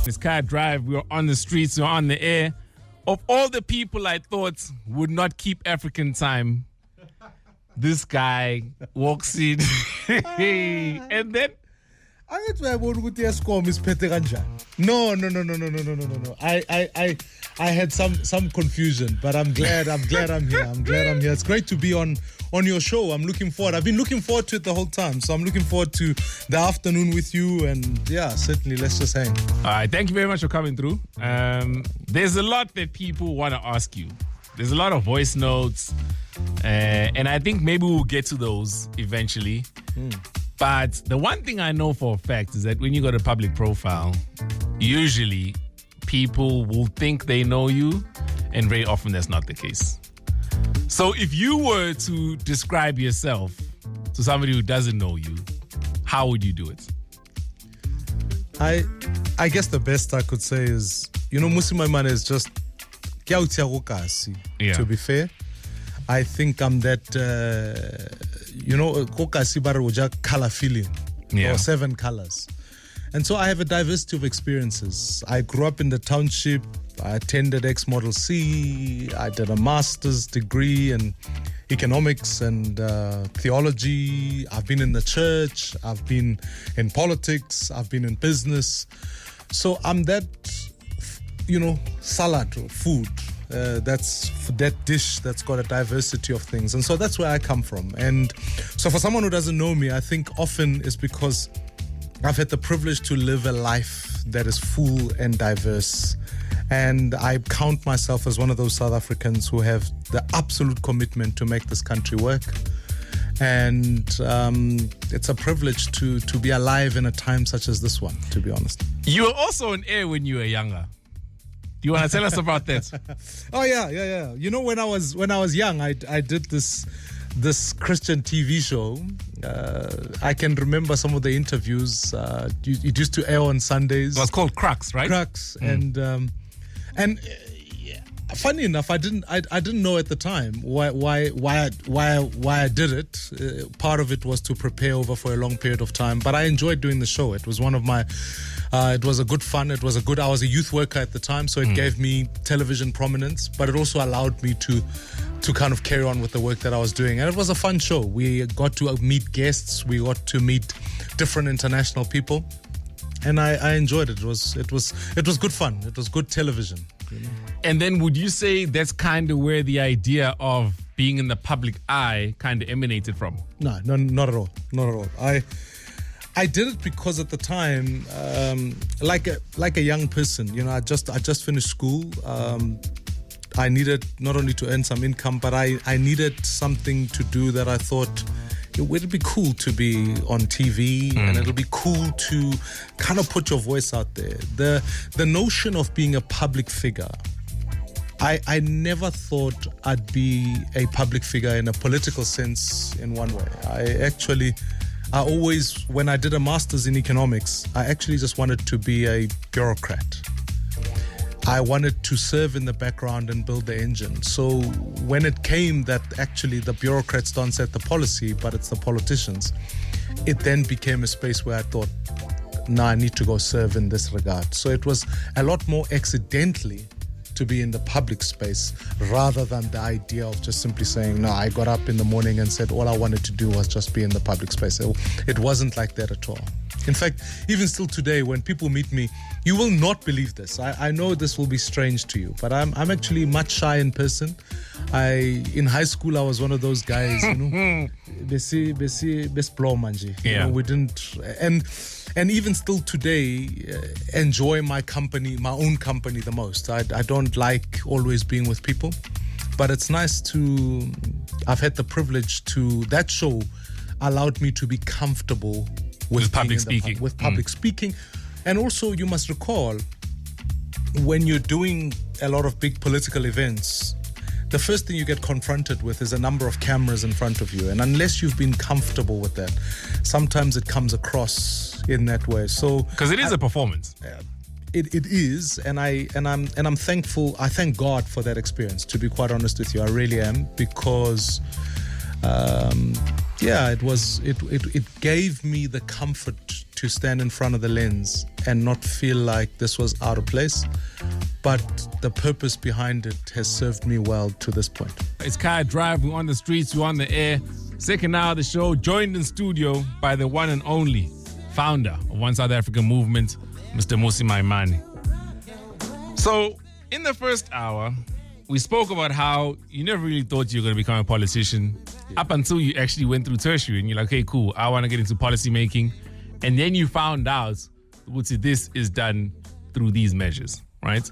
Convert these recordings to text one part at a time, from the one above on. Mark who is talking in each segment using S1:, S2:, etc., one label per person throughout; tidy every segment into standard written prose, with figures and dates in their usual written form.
S1: This car drive, we were on the streets, we were on the air. Of all the people I thought would not keep African time, this guy walks in and then
S2: No. I had some confusion, but I'm glad I'm here. It's great to be on your show. I'm looking forward. I've been looking forward to it the whole time. So I'm looking forward to the afternoon with you, and yeah, certainly let's just hang.
S1: All right, thank you very much for coming through. There's a lot that people want to ask you. There's a lot of voice notes, and I think maybe we'll get to those eventually. But the one thing I know for a fact is that when you got a public profile, usually people will think they know you, and very often that's not the case. So if you were to describe yourself to somebody who doesn't know you, how would you do it?
S2: I guess the best I could say is, Mmusi Maimane is just to be fair. I think I'm that, color feeling, or 7 colors. And so I have a diversity of experiences. I grew up in the township. I attended X-Model C. I did a master's degree in economics and theology. I've been in the church. I've been in politics. I've been in business. So I'm that, salad or food. That's that dish that's got a diversity of things. And so that's where I come from. And so for someone who doesn't know me, I think often it's because I've had the privilege to live a life that is full and diverse. And I count myself as one of those South Africans who have the absolute commitment to make this country work. And it's a privilege to be alive in a time such as this one, to be honest.
S1: You were also on air when you were younger. Do you want to tell us about that?
S2: Oh, yeah. When I was young, I did this Christian TV show. I can remember some of the interviews. It used to air on Sundays.
S1: It was called Crux, right?
S2: Crux, and funny enough, I didn't know at the time why I did it. Part of it was to prepare over for a long period of time, but I enjoyed doing the show. It was one of my. It was a good fun. I was a youth worker at the time, so it gave me television prominence, but it also allowed me to kind of carry on with the work that I was doing. And it was a fun show. We got to meet guests. We got to meet different international people. And I enjoyed it. It was good fun. It was good television.
S1: And then would you say that's kind of where the idea of being in the public eye kind of emanated from?
S2: No, not at all. Not at all. I did it because at the time, like a young person, I just finished school. I needed not only to earn some income, but I needed something to do that I thought it would be cool to be on TV, and it'll be cool to kind of put your voice out there. The notion of being a public figure, I never thought I'd be a public figure in a political sense in one way. I always, when I did a master's in economics, I actually just wanted to be a bureaucrat. I wanted to serve in the background and build the engine. So when it came that actually the bureaucrats don't set the policy, but it's the politicians, it then became a space where I thought, I need to go serve in this regard. So it was a lot more accidentally to be in the public space rather than the idea of just simply saying, I got up in the morning and said all I wanted to do was just be in the public space. It wasn't like that at all. In fact, even still today, when people meet me, you will not believe this. I know this will be strange to you, but I'm actually much shy in person. In high school, I was one of those guys, we didn't, and even still today, enjoy my own company the most. I don't like always being with people, but it's nice I've had the privilege that show allowed me to be comfortable with
S1: public speaking.
S2: And also, you must recall, when you're doing a lot of big political events, the first thing you get confronted with is a number of cameras in front of you. And unless you've been comfortable with that, sometimes it comes across in that way. So,
S1: because it is a performance.
S2: It is, and I'm thankful. I thank God for that experience, to be quite honest with you. I really am, because Yeah, it gave me the comfort to stand in front of the lens and not feel like this was out of place. But the purpose behind it has served me well to this point.
S1: It's Kaya Drive. We're on the streets. We're on the air. Second hour of the show, joined in studio by the one and only founder of One South African Movement, Mr. Mmusi Maimane. So, in the first hour, we spoke about how you never really thought you were going to become a politician up until you actually went through tertiary and you're like, okay, cool, I want to get into policy making. And then you found out, this is done through these measures, right?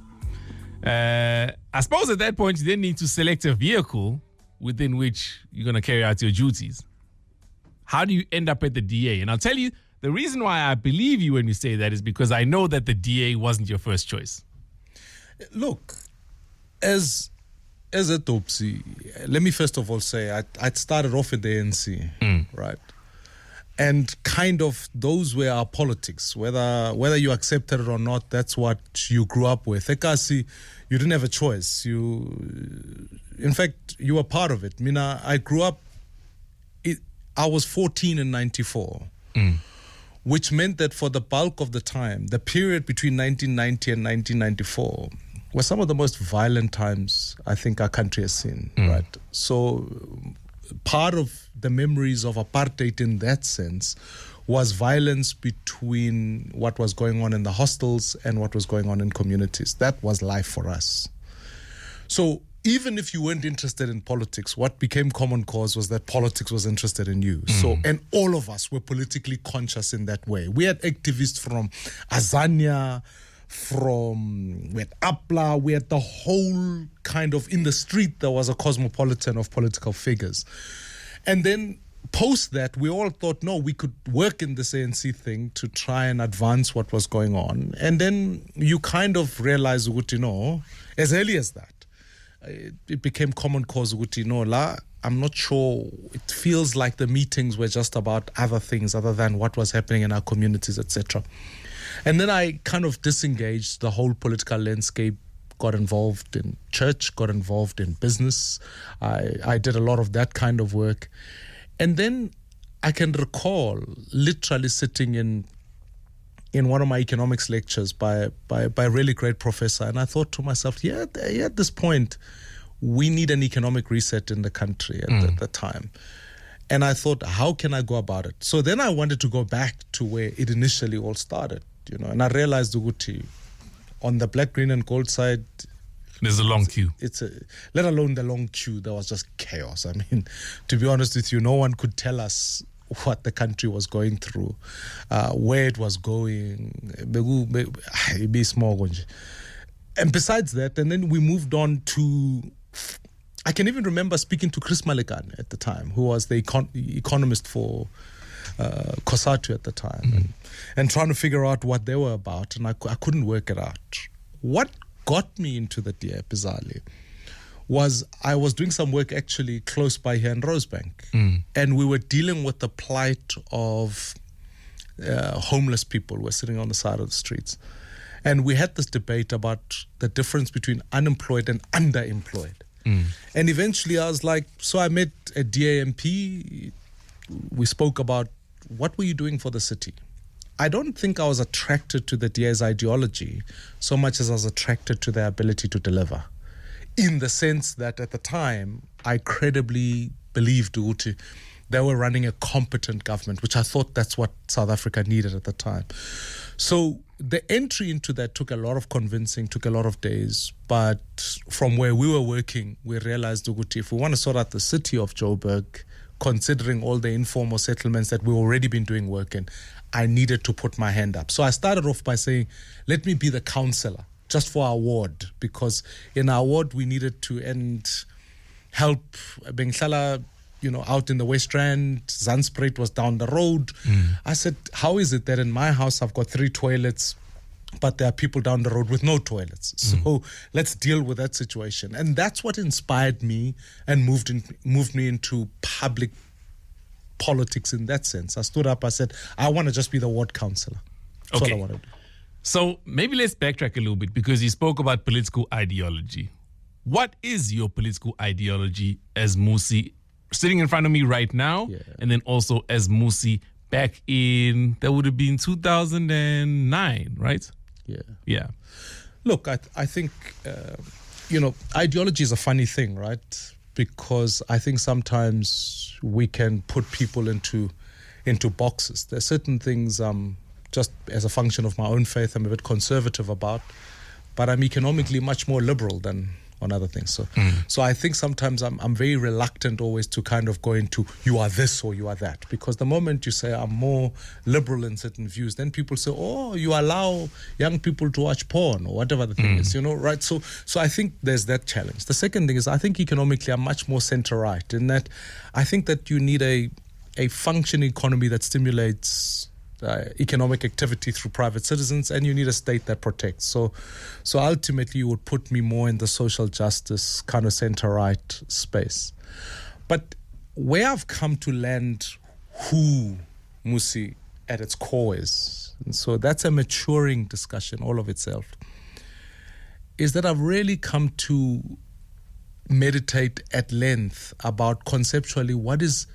S1: I suppose at that point, you then need to select a vehicle within which you're going to carry out your duties. How do you end up at the DA? And I'll tell you, the reason why I believe you when you say that is because I know that the DA wasn't your first choice.
S2: Look, as a Topsy, let me first of all say I'd started off at the ANC, right? And kind of those were our politics. Whether you accepted it or not, that's what you grew up with. Ekasi, you didn't have a choice. In fact, you were part of it. Mina, I grew up, I was 14 in 94, which meant that for the bulk of the time, the period between 1990 and 1994, were some of the most violent times I think our country has seen, right? So part of the memories of apartheid in that sense was violence between what was going on in the hostels and what was going on in communities. That was life for us. So even if you weren't interested in politics, what became common cause was that politics was interested in you. So, and all of us were politically conscious in that way. We had activists from Azania, we had Apla, we had the whole kind of, in the street there was a cosmopolitan of political figures. And then post that, we all thought, no, we could work in this ANC thing to try and advance what was going on. And then you kind of realize, as early as that, it became common cause, I'm not sure, it feels like the meetings were just about other things other than what was happening in our communities, etc. And then I kind of disengaged the whole political landscape, got involved in church, got involved in business. I did a lot of that kind of work. And then I can recall literally sitting in one of my economics lectures by a really great professor. And I thought to myself, at this point, we need an economic reset in the country at the time. And I thought, how can I go about it? So then I wanted to go back to where it initially all started. And I realized on the black, green, and gold side,
S1: there's a long queue.
S2: Let alone the long queue, there was just chaos. I mean, to be honest with you, no one could tell us what the country was going through, where it was going. And besides that, and then we moved on to, I can even remember speaking to Chris Malekane at the time, who was the economist for COSATU at the time, and trying to figure out what they were about, and I couldn't work it out. What got me into the DA, bizarrely, was I was doing some work actually close by here in Rosebank, and we were dealing with the plight of homeless people who were sitting on the side of the streets. And we had this debate about the difference between unemployed and underemployed. And eventually I was like, so I met a DAMP, we spoke about, what were you doing for the city? I don't think I was attracted to the DA's ideology so much as I was attracted to their ability to deliver. In the sense that at the time, I credibly believed they were running a competent government, which I thought that's what South Africa needed at the time. So the entry into that took a lot of convincing, took a lot of days. But from where we were working, we realized, if we want to sort out the city of Joburg, considering all the informal settlements that we've already been doing work in, I needed to put my hand up. So I started off by saying, let me be the councillor just for our ward, because in our ward we needed to help Bengishala, out in the West Rand. Zandspruit was down the road. I said, how is it that in my house I've got 3 toilets, but there are people down the road with no toilets? So let's deal with that situation. And that's what inspired me and moved me into public politics in that sense. I stood up, I said, I want to just be the ward councillor. That's what I want to do.
S1: So maybe let's backtrack a little bit, because you spoke about political ideology. What is your political ideology as Mmusi sitting in front of me right now, and then also as Mmusi back in, that would have been 2009, right? Yeah.
S2: Look, I think, ideology is a funny thing, right? Because I think sometimes we can put people into boxes. There are certain things just as a function of my own faith I'm a bit conservative about, but I'm economically much more liberal than on other things. So I think sometimes I'm very reluctant always to kind of go into you are this or you are that, because the moment you say I'm more liberal in certain views, then people say, oh, you allow young people to watch porn or whatever the thing is, right? So I think there's that challenge. The second thing is I think economically I'm much more center-right in that I think that you need a functioning economy that stimulates economic activity through private citizens, and you need a state that protects. So ultimately, you would put me more in the social justice kind of center-right space. But where I've come to land who Mmusi at its core is, and so that's a maturing discussion all of itself, is that I've really come to meditate at length about conceptually what does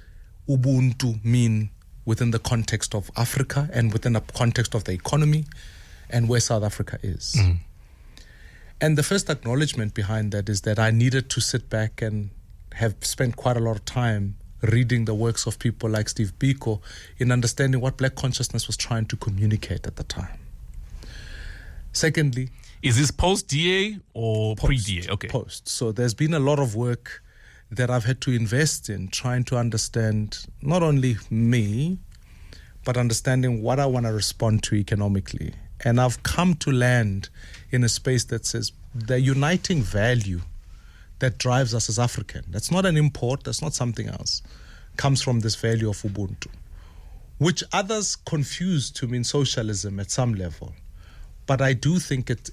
S2: Ubuntu mean within the context of Africa and within the context of the economy and where South Africa is. And the first acknowledgement behind that is that I needed to sit back and have spent quite a lot of time reading the works of people like Steve Biko in understanding what Black consciousness was trying to communicate at the time. Secondly,
S1: is this post-DA or pre-DA? Okay.
S2: Post. So there's been a lot of work that I've had to invest in trying to understand not only me, but understanding what I want to respond to economically. And I've come to land in a space that says the uniting value that drives us as African, that's not an import, that's not something else, comes from this value of Ubuntu, which others confuse to mean socialism at some level. But I do think at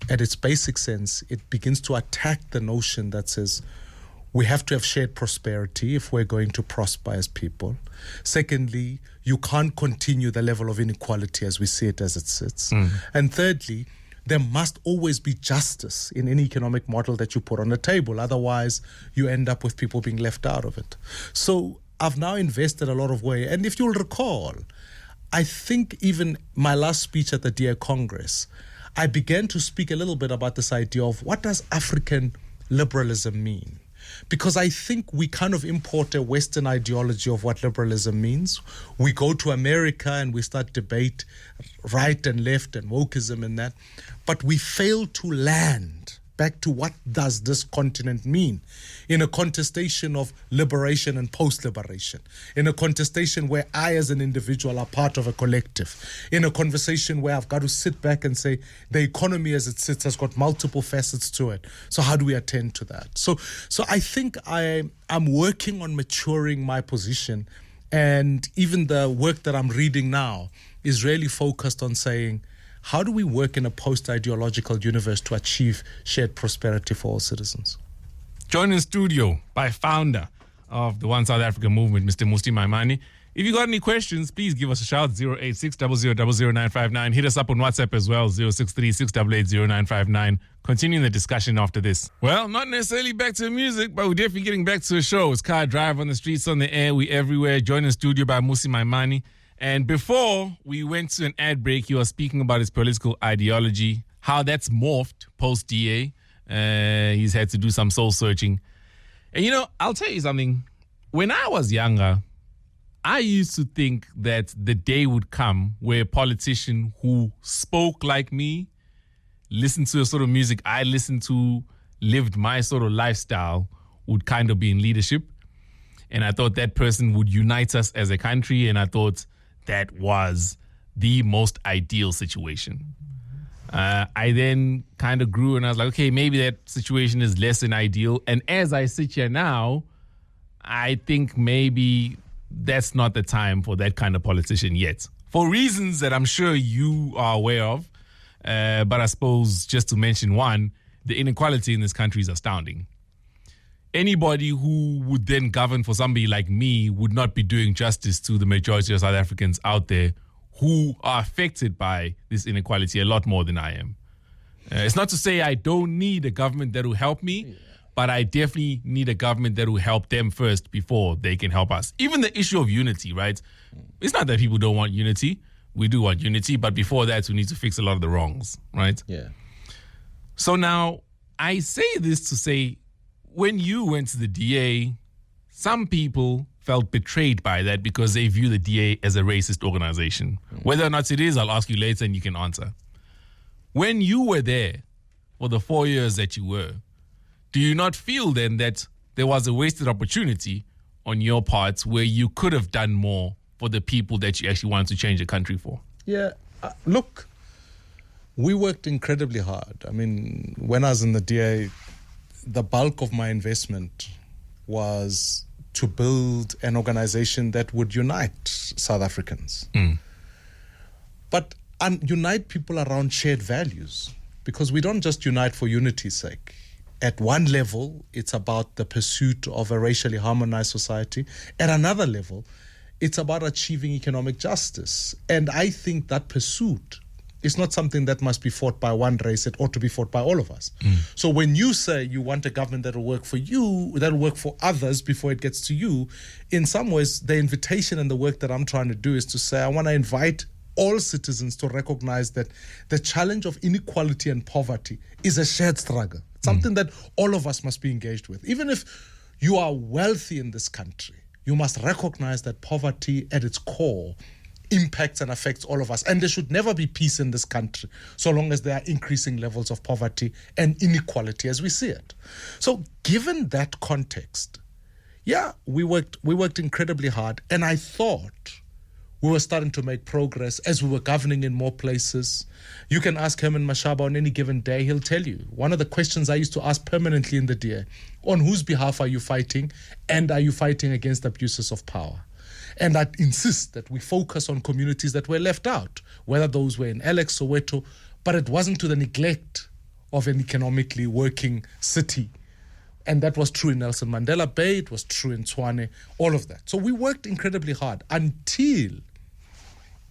S2: its basic sense, it begins to attack the notion that says we have to have shared prosperity if we're going to prosper as people. Secondly, you can't continue the level of inequality as we see it as it sits. And thirdly, there must always be justice in any economic model that you put on the table. Otherwise, you end up with people being left out of it. So I've now invested a lot of way. And if you'll recall, I think even my last speech at the DA Congress, I began to speak a little bit about this idea of what does African liberalism mean? Because I think we kind of import a Western ideology of what liberalism means. We go to America and we start debate right and left and wokeism and that. But we fail to land back to what does this continent mean in a contestation of liberation and post-liberation, in a contestation where I as an individual are part of a collective, in a conversation where I've got to sit back and say the economy as it sits has got multiple facets to it. So how do we attend to that? So I think I'm working on maturing my position, and even the work that I'm reading now is really focused on saying, how do we work in a post-ideological universe to achieve shared prosperity for all citizens?
S1: Joined in studio by founder of the One South Africa movement, Mr. Mmusi Maimane. If you got any questions, please give us a shout, 086 000959. Hit us up on WhatsApp as well, 063 6880959. Continuing the discussion after this. Well, not necessarily back to the music, but we're definitely getting back to the show. It's Car Drive on the streets, on the air, we everywhere. Joined in studio by Mmusi Maimane. And before we went to an ad break, he was speaking about his political ideology, how that's morphed post-DA. He's had to do some soul searching. And, I'll tell you something. When I was younger, I used to think that the day would come where a politician who spoke like me, listened to the sort of music I listened to, lived my sort of lifestyle, would kind of be in leadership. And I thought that person would unite us as a country, and I thought that was the most ideal situation. I then kind of grew and I was like, okay, maybe that situation is less than ideal. And as I sit here now, I think maybe that's not the time for that kind of politician yet. For reasons that I'm sure you are aware of. But I suppose just to mention one, the inequality in this country is astounding. Anybody who would then govern for somebody like me would not be doing justice to the majority of South Africans out there who are affected by this inequality a lot more than I am. It's not to say I don't need a government that will help me, but I definitely need a government that will help them first before they can help us. Even the issue of unity, right? It's not that people don't want unity. We do want unity, but before that, we need to fix a lot of the wrongs, right?
S2: Yeah.
S1: So now, I say this to say, when you went to the DA, some people felt betrayed by that because they view the DA as a racist organization. Whether or not it is, I'll ask you later and you can answer. When you were there for the 4 years that you were, do you not feel then that there was a wasted opportunity on your part where you could have done more for the people that you actually wanted to change the country for?
S2: Yeah, look, we worked incredibly hard. I mean, when I was in the DA, the bulk of my investment was to build an organization that would unite South Africans. But unite people around shared values, because we don't just unite for unity's sake. At one level, it's about the pursuit of a racially harmonized society. At another level, it's about achieving economic justice. And I think that pursuit is not something that must be fought by one race. It ought to be fought by all of us. So when you say you want a government that will work for you, that will work for others before it gets to you, in some ways, the invitation and the work that I'm trying to do is to say, I want to invite all citizens to recognize that the challenge of inequality and poverty is a shared struggle, something that all of us must be engaged with. Even if you are wealthy in this country, you must recognize that poverty at its core impacts and affects all of us. And there should never be peace in this country so long as there are increasing levels of poverty and inequality as we see it. So given that context, yeah, we worked incredibly hard. And I thought we were starting to make progress as we were governing in more places. You can ask Herman Mashaba on any given day, he'll tell you. One of the questions I used to ask permanently in the DA, on whose behalf are you fighting, and are you fighting against abuses of power? And I'd insist that we focus on communities that were left out, whether those were in Alex, Soweto, but it wasn't to the neglect of an economically working city. And that was true in Nelson Mandela Bay, it was true in Tshwane, all of that. So we worked incredibly hard until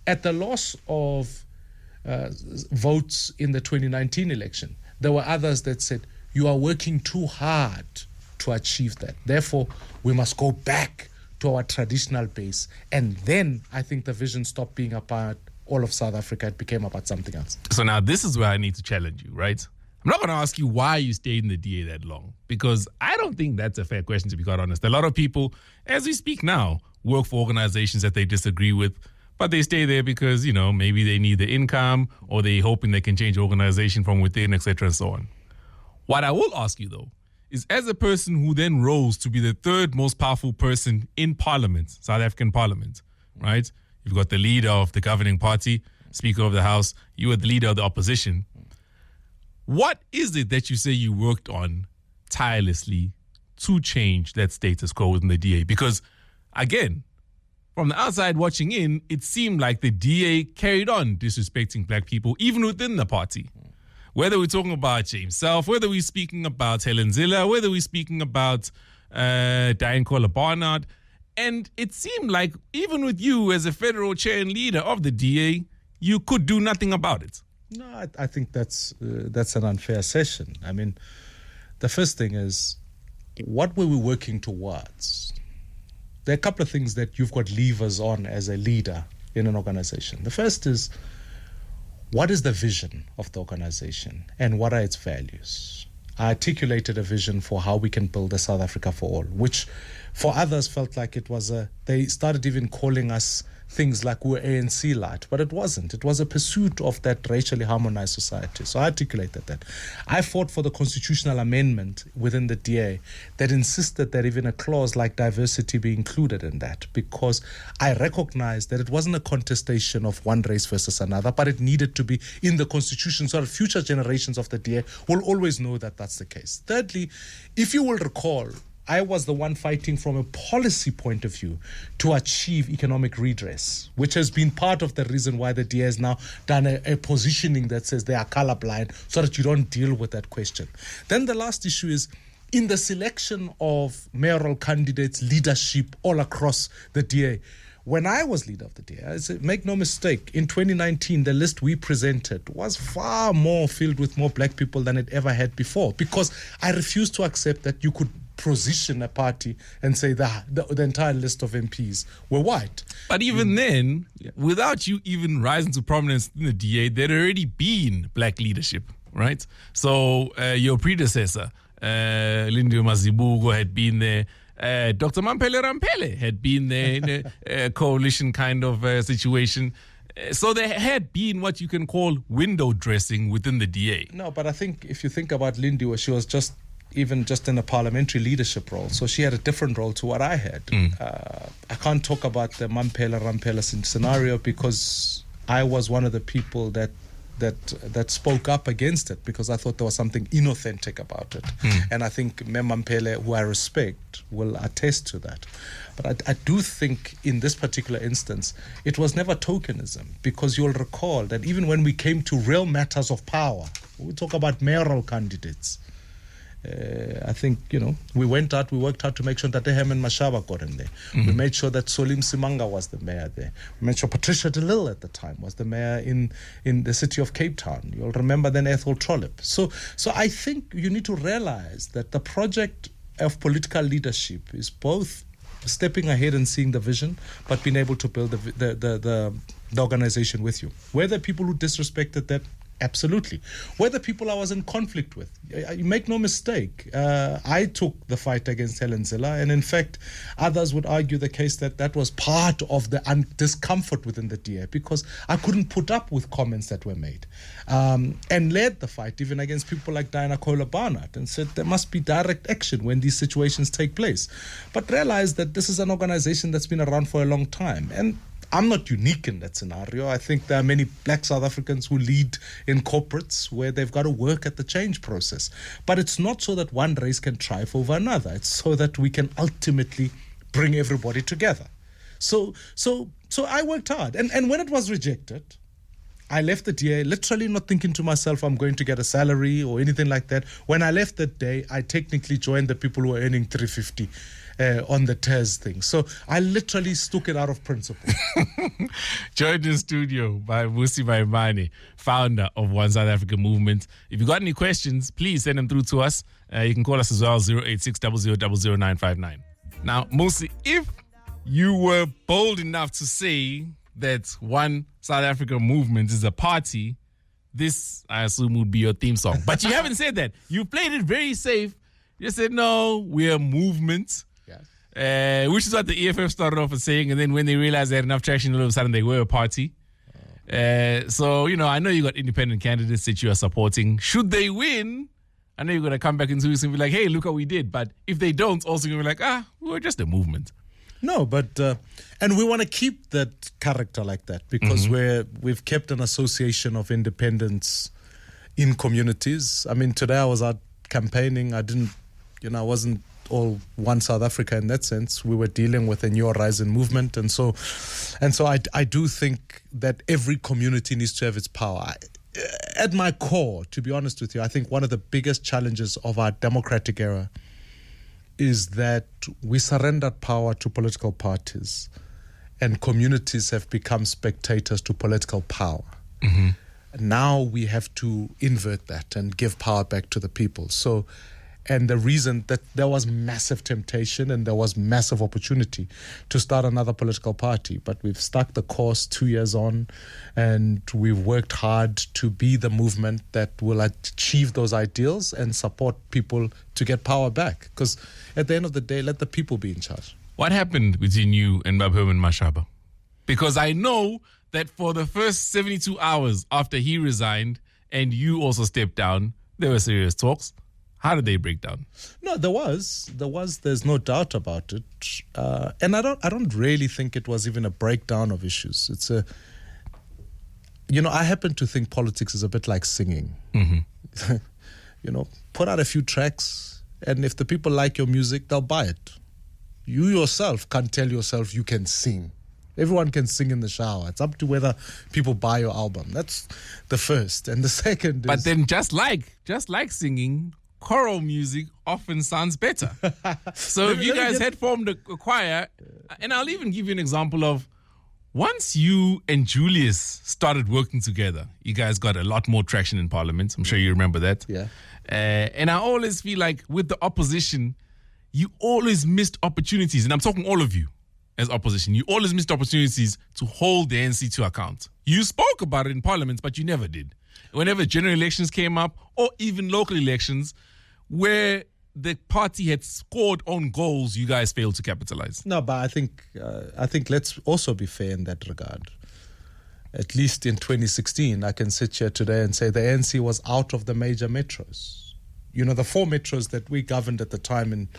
S2: at the loss of votes in the 2019 election, there were others that said, you are working too hard to achieve that. Therefore, we must go back to our traditional base. And then I think the vision stopped being about all of South Africa. It became about something else.
S1: So now this is where I need to challenge you, right? I'm not going to ask you why you stayed in the DA that long, because I don't think that's a fair question, to be quite honest. A lot of people, as we speak now, work for organizations that they disagree with, but they stay there because, you know, maybe they need the income or they're hoping they can change the organization from within, etc. and so on. What I will ask you, though, is as a person who then rose to be the third most powerful person in Parliament, South African Parliament, right? You've got the leader of the governing party, Speaker of the House, you were the leader of the opposition. What is it that you say you worked on tirelessly to change that status quo within the DA? Because, again, from the outside watching in, it seemed like the DA carried on disrespecting black people, even within the party. Whether we're talking about James Self, whether we're speaking about Helen Ziller, whether we're speaking about Diane Kohler Barnard. And it seemed like even with you as a federal chair and leader of the DA, you could do nothing about it.
S2: No, I think that's an unfair session. I mean, the first thing is, what were we working towards? There are a couple of things that you've got levers on as a leader in an organization. The first is, what is the vision of the organization and what are its values? I articulated a vision for how we can build a South Africa for all, which for others felt like it was they started even calling us things like we were ANC light, but it wasn't. It was a pursuit of that racially harmonized society. So I articulated that. I fought for the constitutional amendment within the DA that insisted that even a clause like diversity be included in that, because I recognized that it wasn't a contestation of one race versus another, but it needed to be in the constitution so that future generations of the DA will always know that that's the case. Thirdly, if you will recall, I was the one fighting from a policy point of view to achieve economic redress, which has been part of the reason why the DA has now done a positioning that says they are colorblind so that you don't deal with that question. Then the last issue is in the selection of mayoral candidates, leadership all across the DA. When I was leader of the DA, I said, make no mistake, in 2019, the list we presented was far more filled with more black people than it ever had before, because I refused to accept that you could position a party and say the entire list of MPs were white.
S1: But even then, without you even rising to prominence in the DA, there'd already been black leadership, right? So your predecessor, Lindiwe Mazibuko, had been there. Dr. Rampele had been there in a coalition kind of situation. So there had been what you can call window dressing within the DA.
S2: No, but I think if you think about Lindiwe, she was just in a parliamentary leadership role. So she had a different role to what I had. I can't talk about the Rampela scenario because I was one of the people that spoke up against it, because I thought there was something inauthentic about it. And I think Mampele, who I respect, will attest to that. But I do think in this particular instance, it was never tokenism, because you'll recall that even when we came to real matters of power, we talk about mayoral candidates, I think, we went out, we worked hard to make sure that Herman Mashaba got in there. We made sure that Solim Simanga was the mayor there. We made sure Patricia de Lille at the time was the mayor in the city of Cape Town. You'll remember then Ethel Trollip. So I think you need to realize that the project of political leadership is both stepping ahead and seeing the vision, but being able to build the organization with you. Were there people who disrespected that? Absolutely. Whether people I was in conflict with, you make no mistake, I took the fight against Helen Zille, and in fact, others would argue the case that was part of the discomfort within the DA, because I couldn't put up with comments that were made, and led the fight even against people like Diana Kohler Barnard, and said there must be direct action when these situations take place. But realize that this is an organization that's been around for a long time, and I'm not unique in that scenario. I think there are many black South Africans who lead in corporates where they've got to work at the change process. But it's not so that one race can triumph over another. It's so that we can ultimately bring everybody together. So I worked hard. And when it was rejected, I left the DA literally not thinking to myself, I'm going to get a salary or anything like that. When I left that day, I technically joined the people who were earning 350 on the TERS thing. So I literally stuck it out of principle.
S1: Joined in studio by Mmusi Maimane, founder of One South Africa Movement. If you got any questions, please send them through to us. You can call us as well, 086 00 959. Now, Mmusi, if you were bold enough to say that One South Africa Movement is a party, this, I assume, would be your theme song. But you haven't said that. You played it very safe. You said, no, we're a movement. Which is what the EFF started off as saying, and then when they realized they had enough traction, all of a sudden they were a party. So, I know you got independent candidates that you are supporting. Should they win, I know you're going to come back in 2 weeks and be like, hey, look what we did. But if they don't, also you're going to be like, we're just a movement.
S2: No, but, and we want to keep that character like that, because we've kept an association of independence in communities. I mean, today I was out campaigning. I wasn't all One South Africa in that sense. We were dealing with a new horizon movement, and so I do think that every community needs to have its power. At my core, to be honest with you, I think one of the biggest challenges of our democratic era is that we surrendered power to political parties, and communities have become spectators to political power. Now we have to invert that and give power back to the people. And the reason that there was massive temptation and there was massive opportunity to start another political party, but we've stuck the course 2 years on, and we've worked hard to be the movement that will achieve those ideals and support people to get power back. Because at the end of the day, let the people be in charge.
S1: What happened between you and Herman Mashaba? Because I know that for the first 72 hours after he resigned and you also stepped down, there were serious talks. How did they break down?
S2: No, there's no doubt about it. And I don't really think it was even a breakdown of issues. It's I happen to think politics is a bit like singing. Put out a few tracks, and if the people like your music, they'll buy it. You yourself can't tell yourself you can sing. Everyone can sing in the shower. It's up to whether people buy your album. That's the first. And the second is...
S1: But then just like singing, choral music often sounds better. So if you guys had formed a choir, and I'll even give you an example of once you and Julius started working together, you guys got a lot more traction in Parliament. I'm sure you remember that.
S2: Yeah.
S1: And I always feel like with the opposition, you always missed opportunities. And I'm talking all of you as opposition. You always missed opportunities to hold the ANC to account. You spoke about it in Parliament, but you never did. Whenever general elections came up, or even local elections, where the party had scored on goals, you guys failed to capitalize.
S2: No, but I think let's also be fair in that regard. At least in 2016, I can sit here today and say the ANC was out of the major metros. You know, the 4 metros that we governed at the time and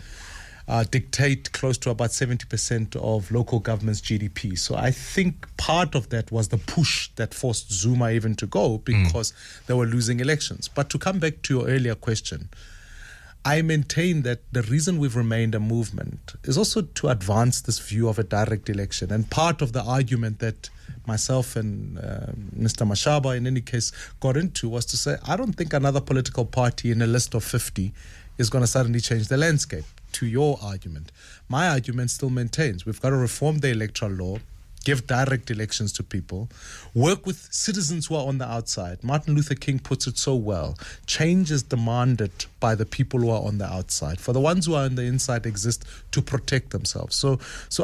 S2: dictate close to about 70% of local government's GDP. So I think part of that was the push that forced Zuma even to go because they were losing elections. But to come back to your earlier question, I maintain that the reason we've remained a movement is also to advance this view of a direct election. And part of the argument that myself and Mr. Mashaba, in any case, got into was to say, I don't think another political party in a list of 50 is going to suddenly change the landscape. To your argument, my argument still maintains we've got to reform the electoral law, give direct elections to people, work with citizens who are on the outside. Martin Luther King puts it so well. Change is demanded by the people who are on the outside. For the ones who are on the inside exist to protect themselves. So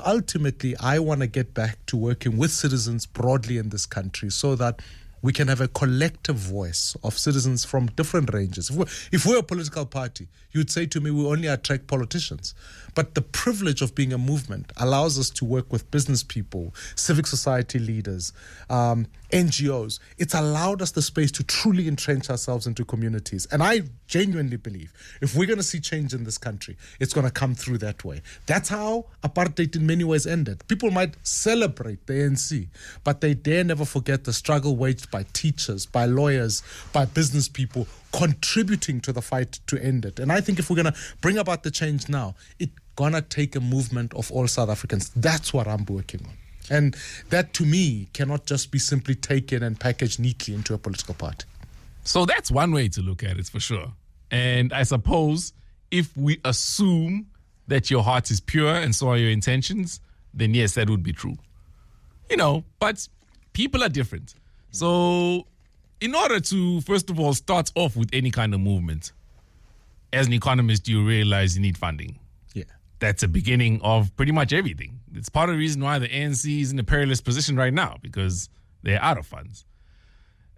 S2: ultimately, I want to get back to working with citizens broadly in this country so that we can have a collective voice of citizens from different ranges. If we're a political party, you'd say to me, we only attract politicians. But the privilege of being a movement allows us to work with business people, civic society leaders, NGOs. It's allowed us the space to truly entrench ourselves into communities. And I genuinely believe if we're going to see change in this country, it's going to come through that way. That's how apartheid in many ways ended. People might celebrate the ANC, but they dare never forget the struggle waged by teachers, by lawyers, by business people, contributing to the fight to end it. And I think if we're going to bring about the change now, it's going to take a movement of all South Africans. That's what I'm working on. And that, to me, cannot just be simply taken and packaged neatly into a political party.
S1: So that's one way to look at it, for sure. And I suppose if we assume that your heart is pure and so are your intentions, then yes, that would be true. You know, but people are different. So in order to, first of all, start off with any kind of movement, as an economist, you realize you need funding.
S2: Yeah.
S1: That's a beginning of pretty much everything. It's part of the reason why the ANC is in a perilous position right now, because they're out of funds.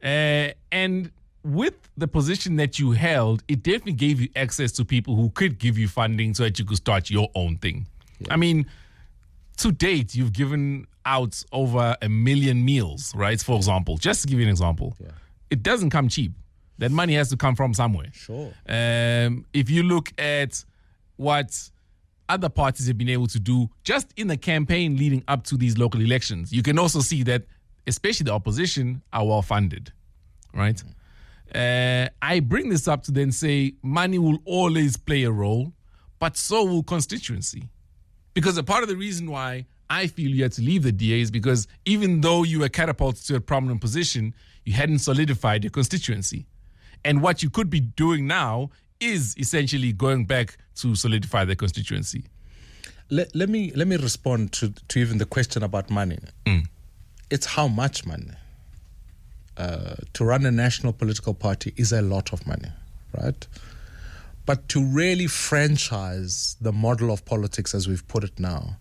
S1: And with the position that you held, it definitely gave you access to people who could give you funding so that you could start your own thing. Yeah. I mean, to date, you've given out over 1 million meals, right? For example, just to give you an example. Yeah. It doesn't come cheap. That money has to come from somewhere.
S2: Sure.
S1: If you look at what other parties have been able to do just in the campaign leading up to these local elections, you can also see that especially the opposition are well funded, right? I bring this up to then say money will always play a role, but so will constituency. Because a part of the reason why I feel you had to leave the DA is because even though you were catapulted to a prominent position, you hadn't solidified your constituency. And what you could be doing now is essentially going back to solidify the constituency.
S2: Let me respond to even the question about money. It's how much money. To run a national political party is a lot of money, right? But to really franchise the model of politics as we've put it now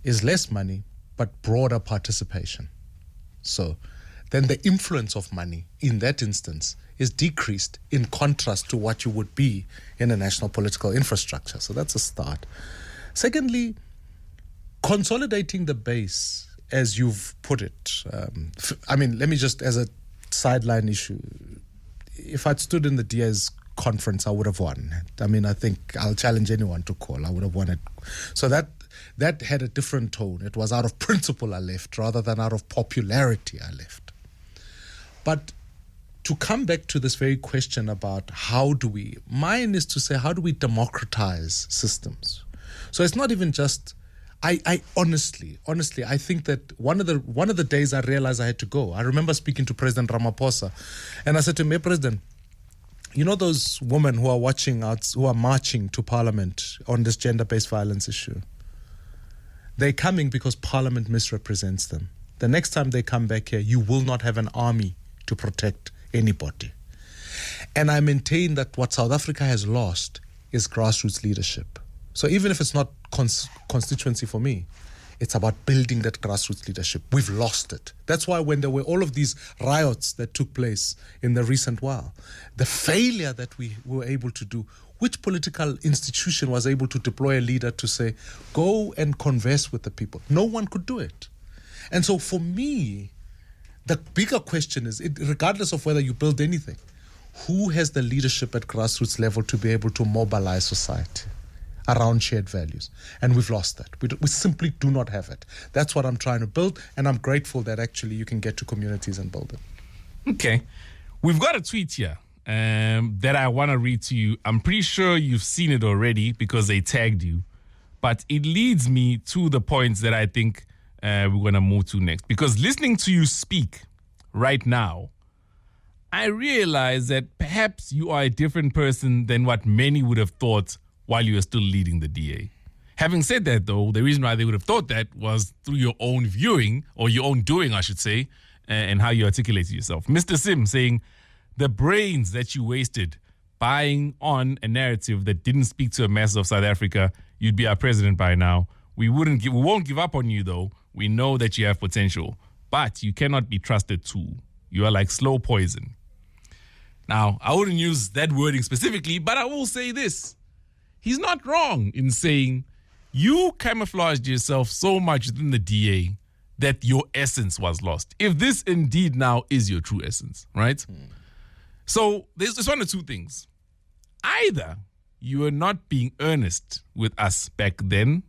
S2: is less money, but broader participation. So then the influence of money in that instance is decreased in contrast to what you would be in a national political infrastructure. So that's a start. Secondly, consolidating the base, as you've put it. I mean, let me just, as a sideline issue, if I'd stood in the DA's conference, I would have won. I mean, I think I'll challenge anyone to call. I would have won it. So that had a different tone. It was out of principle I left rather than out of popularity I left. But to come back to this very question about mine is to say, how do we democratize systems? So it's not even just, I honestly, I think that one of the days I realized I had to go, I remember speaking to President Ramaphosa, and I said to him, "Hey, President, you know those women who are watching out, who are marching to Parliament on this gender-based violence issue? They're coming because Parliament misrepresents them. The next time they come back here, you will not have an army to protect anybody. And I maintain that what South Africa has lost is grassroots leadership. So even if it's not constituency for me, it's about building that grassroots leadership. We've lost it. That's why when there were all of these riots that took place in the recent while, the failure that we were able to do, which political institution was able to deploy a leader to say, go and converse with the people? No one could do it. And so for me, the bigger question is, regardless of whether you build anything, who has the leadership at grassroots level to be able to mobilize society around shared values? And we've lost that. We simply do not have it. That's what I'm trying to build, and I'm grateful that actually you can get to communities and build it.
S1: Okay. We've got a tweet here that I want to read to you. I'm pretty sure you've seen it already because they tagged you, but it leads me to the points that I think we're going to move to next. Because listening to you speak right now, I realize that perhaps you are a different person than what many would have thought while you were still leading the DA. Having said that, though, the reason why they would have thought that was through your own viewing, or your own doing, I should say, and how you articulated yourself. Mr. Sim saying, the brains that you wasted buying on a narrative that didn't speak to a mass of South Africa, you'd be our president by now. We won't give up on you, though. We know that you have potential, but you cannot be trusted too. You are like slow poison. Now, I wouldn't use that wording specifically, but I will say this. He's not wrong in saying you camouflaged yourself so much within the DA that your essence was lost. If this indeed now is your true essence, right? So there's one of two things. Either you are not being earnest with us back then,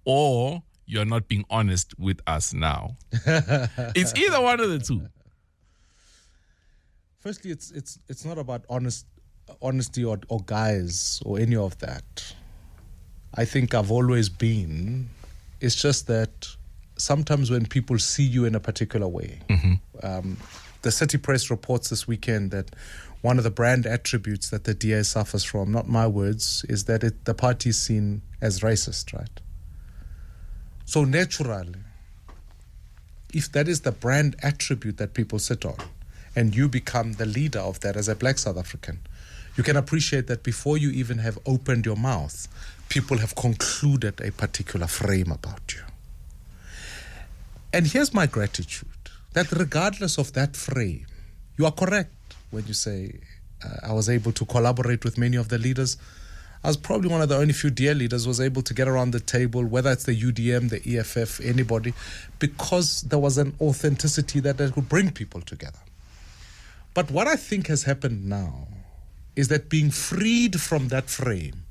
S1: or you're not being honest with us now. It's either one of the two.
S2: Firstly, it's not about honesty or guise or any of that. I think I've always been. It's just that sometimes when people see you in a particular way, the City Press reports this weekend that one of the brand attributes that the DA suffers from, not my words, is that the party is seen as racist, right? So naturally, if that is the brand attribute that people sit on, and you become the leader of that as a black South African, you can appreciate that before you even have opened your mouth, people have concluded a particular frame about you. And here's my gratitude, that regardless of that frame, you are correct when you say I was able to collaborate with many of the leaders. I was probably one of the only few DA leaders who was able to get around the table, whether it's the UDM, the EFF, anybody, because there was an authenticity that could bring people together. But what I think has happened now is that being freed from that frame,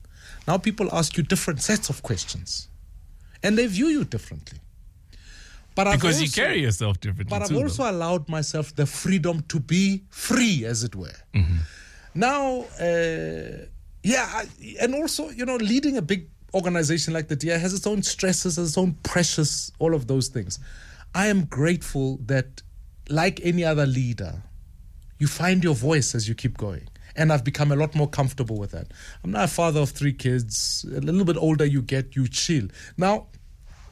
S2: now people ask you different sets of questions, and they view you differently. But
S1: because you carry yourself differently.
S2: But I've also allowed myself the freedom to be free, as it were. Now, and also, leading a big organization like the DA has its own stresses, its own pressures, all of those things. I am grateful that, like any other leader, you find your voice as you keep going. And I've become a lot more comfortable with that. I'm now a father of 3 kids. A little bit older you get, you chill. Now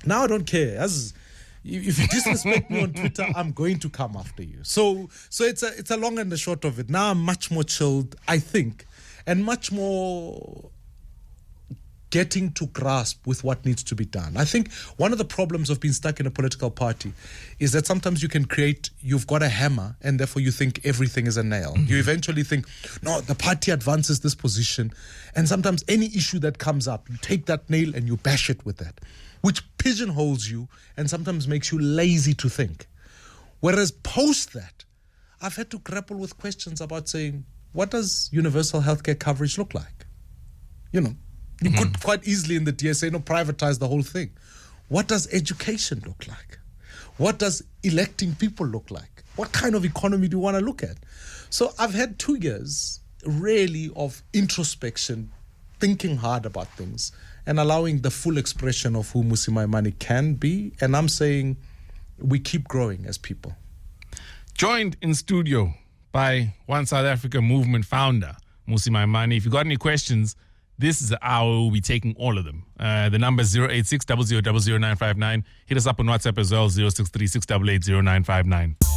S2: I don't care. If you disrespect me on Twitter, I'm going to come after you. So it's a long and the short of it. Now I'm much more chilled, I think, and much more getting to grasp with what needs to be done. I think one of the problems of being stuck in a political party is that sometimes you've got a hammer and therefore you think everything is a nail. You eventually think, no, the party advances this position, and sometimes any issue that comes up, you take that nail and you bash it with that, which pigeonholes you and sometimes makes you lazy to think. Whereas post that, I've had to grapple with questions about saying, what does universal healthcare coverage look like? You could quite easily in the DA say, privatize the whole thing. What does education look like? What does electing people look like? What kind of economy do you want to look at? So I've had 2 years really of introspection, thinking hard about things, and allowing the full expression of who Mmusi Maimane can be. And I'm saying we keep growing as people.
S1: Joined in studio by One South Africa movement founder, Mmusi Maimane. If you got any questions, this is the hour we'll be taking all of them. The number is 086 000959. Hit us up on WhatsApp as well, 063 688 0959.